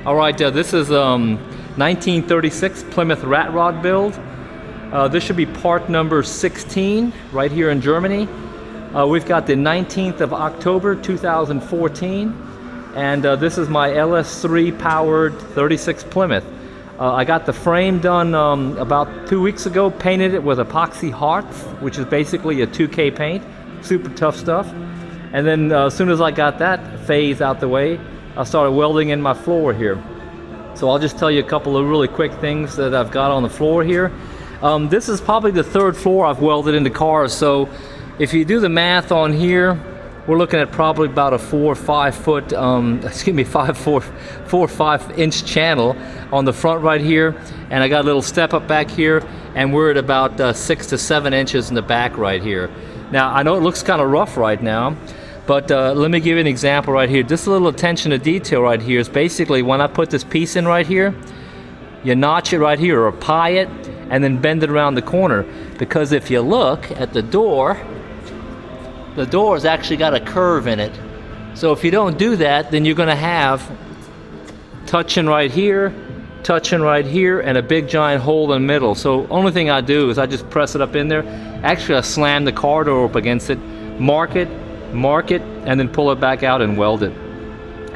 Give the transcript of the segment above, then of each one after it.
All right, this is 1936 Plymouth Rat Rod build. This should be part number 16 right here in Germany. We've got the 19th of October 2014, and this is my LS3 powered 36 Plymouth. I got the frame done about 2 weeks ago, painted it with epoxy hearts, which is basically a 2K paint, super tough stuff. And then as soon as I got that phase out the way, I started welding in my floor here. So I'll just tell you a couple of really quick things that I've got on the floor here. This is probably the third floor I've welded into cars, so if you do the math on here, we're looking at probably about a 4 or 5 foot, 4 or 5 inch channel on the front right here, and I got a little step up back here, and we're at about 6 to 7 inches in the back right here. Now I know it looks kind of rough right now, but let me give you an example right here. Just a little attention to detail right here is basically when I put this piece in right here, you notch it right here or pie it and then bend it around the corner, because if you look at the door's actually got a curve in it. So if you don't do that, then you're going to have touching right here, and a big giant hole in the middle. So only thing I do is I just press it up in there. Actually, I slam the car door up against it, mark it, and then pull it back out and weld it.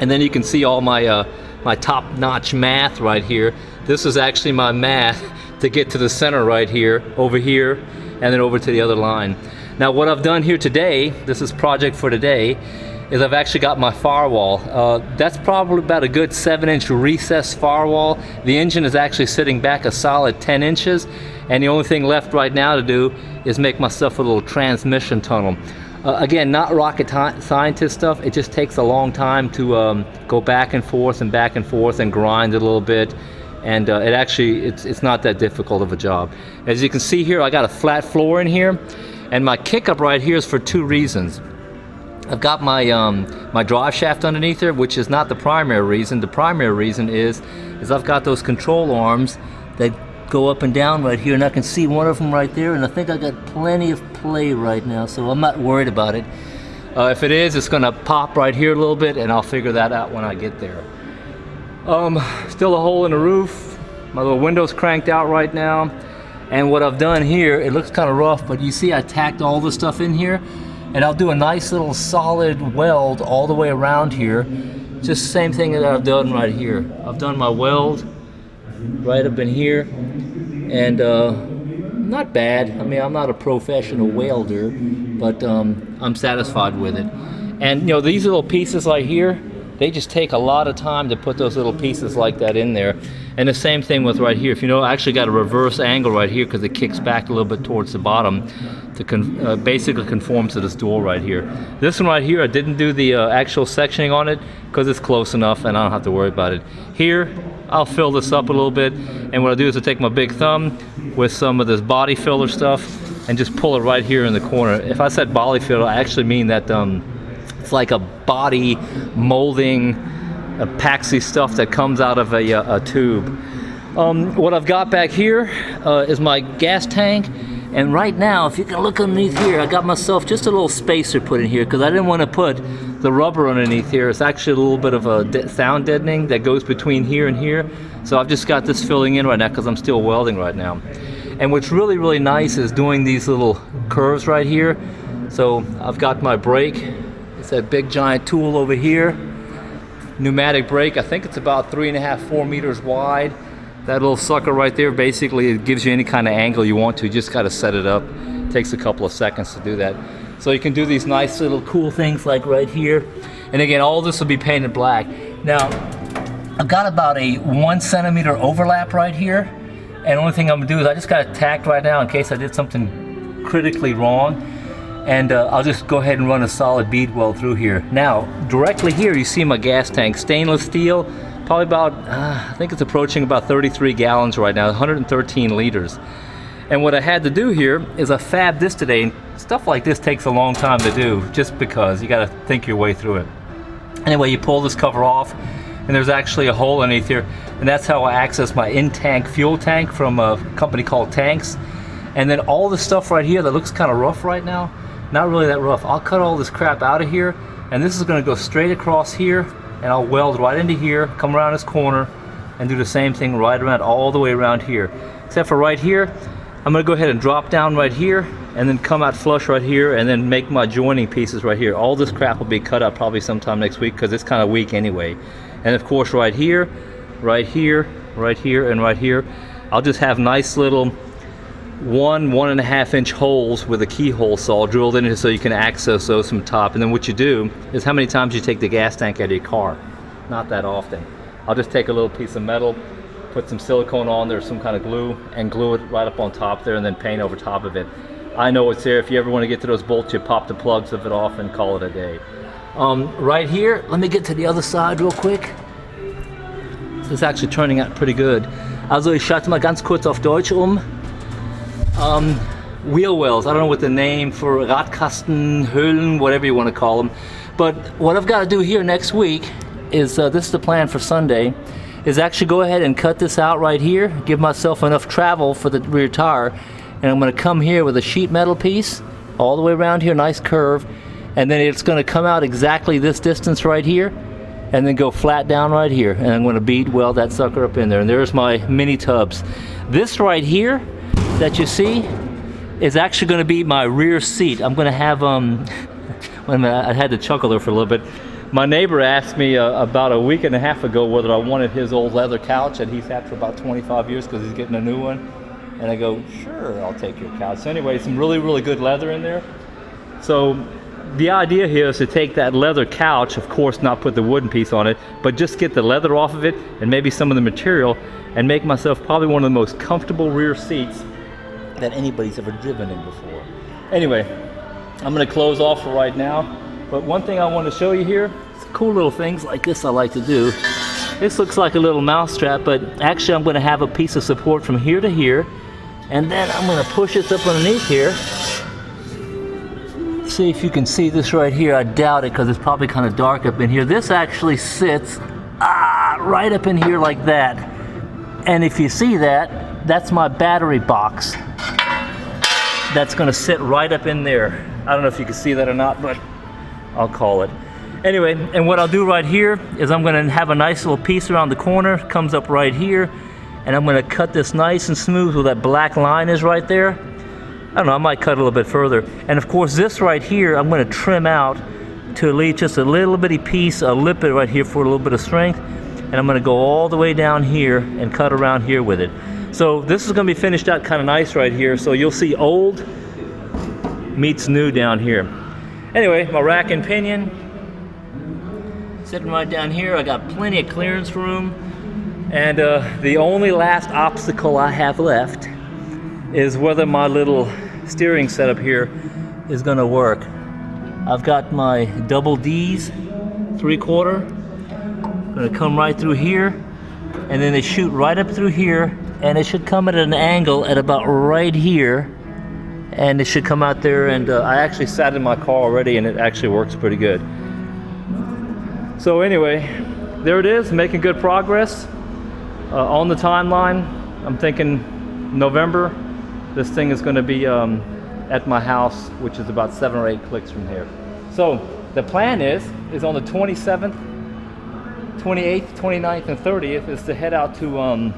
And then you can see all my my top-notch math right here. This is actually my math to get to the center right here, over here, and then over to the other line. Now what I've done here today, this is project for today, is I've actually got my firewall. That's probably about a good 7-inch recessed firewall. The engine is actually sitting back a solid 10 inches, and the only thing left right now to do is make myself a little transmission tunnel. Again, not rocket scientist stuff. It just takes a long time to go back and forth and grind it a little bit, and it's not that difficult of a job. As you can see here, I got a flat floor in here, and my kick-up right here is for 2 reasons. I've got my my drive shaft underneath there, which is not the primary reason. The primary reason is I've got those control arms that go up and down right here, and I can see one of them right there, and I think I got plenty of play right now, so I'm not worried about it. If it is, it's gonna pop right here a little bit, and I'll figure that out when I get there. Still a hole in the roof. My little window's cranked out right now. And what I've done here, it looks kind of rough, but you see I tacked all the stuff in here, and I'll do a nice little solid weld all the way around here. Just the same thing that I've done right here. I've done my weld right up in here, and not bad. I mean, I'm not a professional welder, but I'm satisfied with it. And you know, these little pieces right here, they just take a lot of time to put those little pieces like that in there. And the same thing with right here. If you know, I actually got a reverse angle right here because it kicks back a little bit towards the bottom to basically conform to this door right here. This one right here, I didn't do the actual sectioning on it because it's close enough and I don't have to worry about it. Here, I'll fill this up a little bit, and what I do is I take my big thumb with some of this body filler stuff and just pull it right here in the corner. If I said body filler, I actually mean that it's like a body molding epoxy stuff that comes out of a tube. What I've got back here is my gas tank, and right now, if you can look underneath here, I got myself just a little spacer put in here because I didn't want to put the rubber underneath here. It's actually a little bit of a sound deadening that goes between here and here, so I've just got this filling in right now because I'm still welding right now. And what's really, really nice is doing these little curves right here. So I've got my brake. It's that big giant tool over here. Pneumatic brake. I think it's about 3.5, 4 meters wide. That little sucker right there, basically it gives you any kind of angle you want to. You just got to set it up. It takes a couple of seconds to do that. So you can do these nice little cool things like right here. And again, all this will be painted black. Now, I've got about a 1 centimeter overlap right here. And the only thing I'm gonna do is I just got it tacked right now in case I did something critically wrong. And I'll just go ahead and run a solid bead weld through here. Now, directly here you see my gas tank, stainless steel, probably about, I think it's approaching about 33 gallons right now, 113 liters. And what I had to do here is I fabbed this today, and stuff like this takes a long time to do, just because you gotta think your way through it. Anyway, you pull this cover off, and there's actually a hole underneath here, and that's how I access my in-tank fuel tank from a company called Tanks. And then all this stuff right here that looks kind of rough right now, not really that rough. I'll cut all this crap out of here, and this is gonna go straight across here and I'll weld right into here, come around this corner, and do the same thing right around, all the way around here. Except for right here, I'm gonna go ahead and drop down right here, and then come out flush right here, and then make my joining pieces right here. All this crap will be cut up probably sometime next week, because it's kind of weak anyway. And of course right here, right here, right here, and right here, I'll just have nice little 1.5 inch holes with a keyhole saw drilled in it so you can access those from top. And then what you do is, how many times you take the gas tank out of your car? Not that often. I'll just take a little piece of metal, put some silicone on there, some kind of glue, and glue it right up on top there, and then paint over top of it. I know it's there. If you ever want to get to those bolts, you pop the plugs of it off and call it a day. Right here, let me get to the other side real quick. This is actually turning out pretty good. Also ich schalte mal ganz kurz auf Deutsch wheel wells, I don't know what the name for Radkasten, Höhlen, whatever you want to call them. But what I've got to do here next week is, this is the plan for Sunday, is actually go ahead and cut this out right here, give myself enough travel for the rear tire, and I'm going to come here with a sheet metal piece all the way around here, nice curve, and then it's going to come out exactly this distance right here, and then go flat down right here, and I'm going to bead weld that sucker up in there. And there's my mini tubs. This right here that you see is actually going to be my rear seat. I'm going to have wait a minute, I had to chuckle there for a little bit. My neighbor asked me about a week and a half ago whether I wanted his old leather couch that he's had for about 25 years because he's getting a new one. And I go, sure, I'll take your couch. So anyway, some really, really good leather in there. So the idea here is to take that leather couch, of course not put the wooden piece on it, but just get the leather off of it and maybe some of the material, and make myself probably one of the most comfortable rear seats that anybody's ever driven in before. Anyway, I'm going to close off for right now. But one thing I want to show you here, cool little things like this I like to do. This looks like a little mouse trap, but actually I'm going to have a piece of support from here to here, and then I'm going to push this up underneath here. See if you can see this right here. I doubt it because it's probably kind of dark up in here. This actually sits right up in here like that. And if you see that, that's my battery box. That's going to sit right up in there. I don't know if you can see that or not, but I'll call it. Anyway, and what I'll do right here is I'm going to have a nice little piece around the corner, comes up right here, and I'm going to cut this nice and smooth where that black line is right there. I don't know, I might cut a little bit further. And of course this right here, I'm going to trim out to leave just a little bitty piece, a lip bit right here for a little bit of strength. And I'm going to go all the way down here and cut around here with it. So this is going to be finished out kind of nice right here. So you'll see old meets new down here. Anyway, my rack and pinion sitting right down here. I got plenty of clearance room. And the only last obstacle I have left is whether my little steering setup here is going to work. I've got my double D's, 3/4. Going to come right through here, and then they shoot right up through here, and it should come at an angle at about right here, and it should come out there. And I actually sat in my car already, and it actually works pretty good. So anyway, there it is, making good progress on the timeline. I'm thinking November. This thing is going to be at my house, which is about 7 or 8 clicks from here. So the plan is on the 27th, 28th, 29th, and 30th is to head out to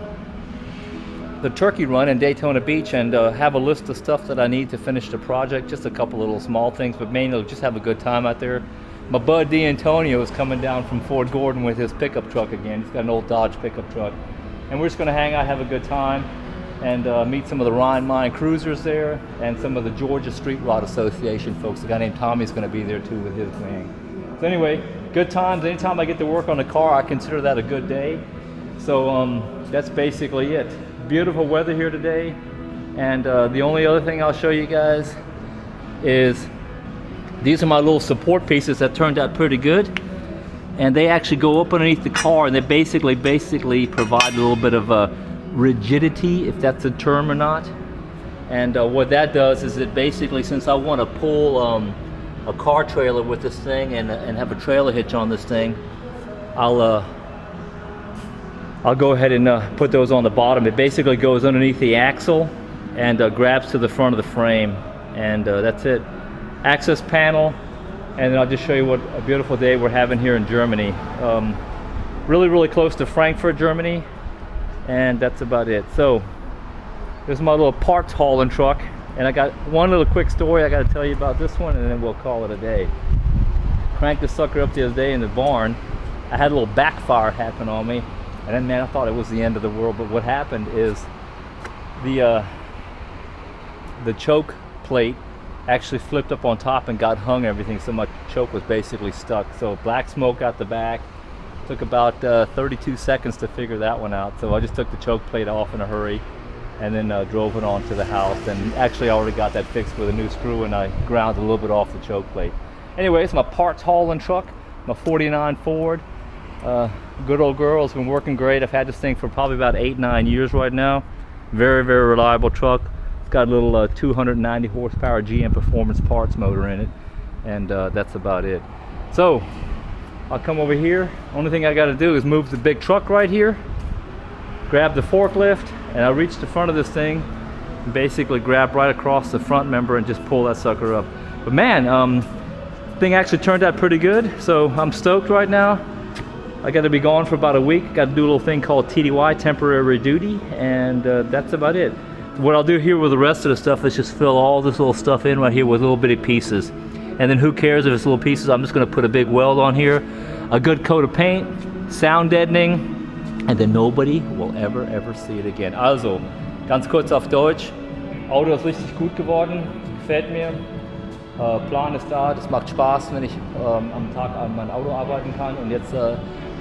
the turkey run in Daytona Beach and have a list of stuff that I need to finish the project. Just a couple little small things, but mainly just have a good time out there. My bud D'Antonio is coming down from Fort Gordon with his pickup truck again. He's got an old Dodge pickup truck. And we're just going to hang out, have a good time, and meet some of the Rhine Mine cruisers there, and some of the Georgia Street Rod Association folks. A guy named Tommy's going to be there too with his gang. So anyway, good times. Anytime I get to work on a car, I consider that a good day. So that's basically it. Beautiful weather here today. And the only other thing I'll show you guys is these are my little support pieces that turned out pretty good. And they actually go up underneath the car, and they basically provide a little bit of rigidity, if that's a term or not. And what that does is it basically, since I want to pull a car trailer with this thing and have a trailer hitch on this thing, I'll go ahead and put those on the bottom. It basically goes underneath the axle and grabs to the front of the frame, and that's it. Access panel, and then I'll just show you what a beautiful day we're having here in Germany. Really close to Frankfurt, Germany, and that's about it. So there's my little parts hauling truck, and I got one little quick story I got to tell you about this one, and then we'll call it a day. Cranked the sucker up the other day in the barn. I had a little backfire happen on me, and then, man, I thought it was the end of the world. But what happened is the choke plate actually flipped up on top and got hung and everything, so my choke was basically stuck. So black smoke out the back. Took about 32 seconds to figure that one out. So I just took the choke plate off in a hurry, and then drove it on to the house. And actually I already got that fixed with a new screw, and I ground a little bit off the choke plate. Anyways, my parts hauling truck, my 49 Ford. Good old girl, has been working great. I've had this thing for probably about 8-9 years right now. Very reliable truck. It's got a little 290 horsepower GM Performance Parts motor in it, and that's about it. So I'll come over here. Only thing I got to do is move the big truck right here, grab the forklift, and I'll reach the front of this thing and basically grab right across the front member and just pull that sucker up. But man, thing actually turned out pretty good, so I'm stoked right now. I got to be gone for about a week. Got to do a little thing called TDY, temporary duty, and that's about it. What I'll do here with the rest of the stuff is just fill all this little stuff in right here with little bitty pieces. And then who cares if it's little pieces? I'm just going to put a big weld on here, a good coat of paint, sound deadening, and then nobody will ever see it again. Also, ganz kurz auf Deutsch. Auto ist richtig gut geworden, gefällt mir. Plan ist da, das macht Spaß, wenn ich am Tag an meinem Auto arbeiten kann. Und jetzt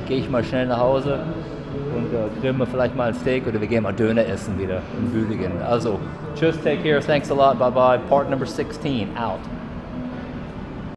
gehe ich mal schnell nach Hause und grillen wir vielleicht mal ein Steak oder wir gehen mal Döner essen wieder in Büdingen. Also, tschüss, take care, thanks a lot, bye bye. Part number 16 out.